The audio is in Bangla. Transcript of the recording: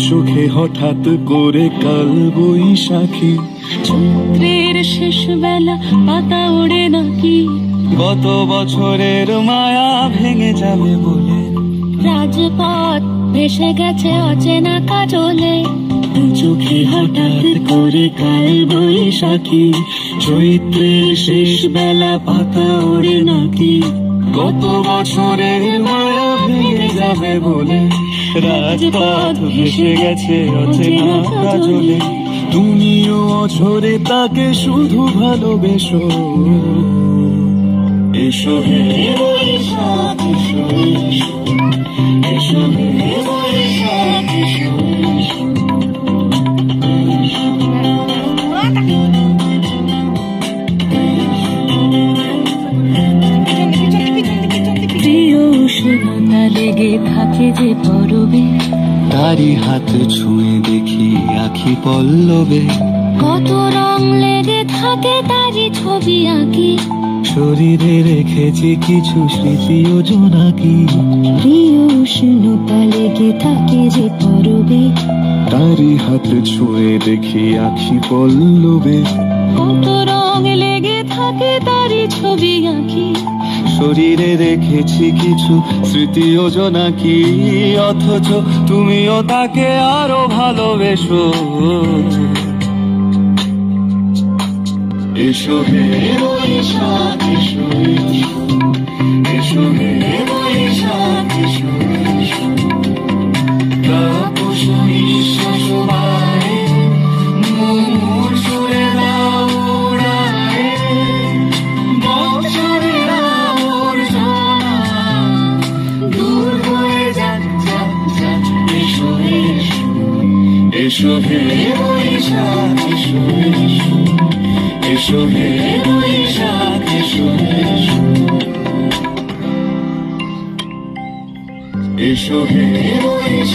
চোখে হঠাৎ করে কাল বৈশাখী, চৈত্রের শেষ বেলা পাতা ওড়ে নাকি, গত বছরের মায়া ভেঙে যাবে বলে রাজপথ ভেসে গেছে অচেনা কাজলে। চোখে হঠাৎ করে কাল বৈশাখী, চৈত্রের শেষ বেলা পাতা ওড়ে নাকি, গত বছরের মায়া ভেঙে যাবে বলে রাজপথ ভেসে গেছে অচেনা কাজলে। তুমিও অঝরে তাকে শুধু ভালোবেসো, এসো হে বৈশাখ এসো, এসো হে বৈশাখ এসো। প্রিয় উষ্ণতা লেগে থাকে যে পরবে, তারি হাত ছুঁয়ে দেখি আখি পল্লবে, কত রং লেগে থাকে তারই ছবি আঁকি, শরীরে রেখেছি কিছু স্মৃতি ও জোনাকি। প্রিয় উষ্ণতা লেগে থাকে যে পরবে, তারি হাত ছুঁয়ে দেখি আখি পল্লবে, কত রং লেগে থাকে তারই ছবি আঁকি, শরীরে রেখেছি কিছু স্মৃতি ও জোনাকি। অথচ তুমিও তাকে আরো ভালোবেসো, এসো হে বৈশাখ এসো, এসো হে বৈশাখ এসো। তাপস নিঃশ্বাস বাড়ে, মুমুর সুরে দাও উড়ায়ে, বছরের আবর্জনা দূর হয়ে যাক যাক যাক। এসো এসো, এসো হে বৈশাখ এসো, এসো হে বৈশাখ এসো, এসো হে বৈশাখ।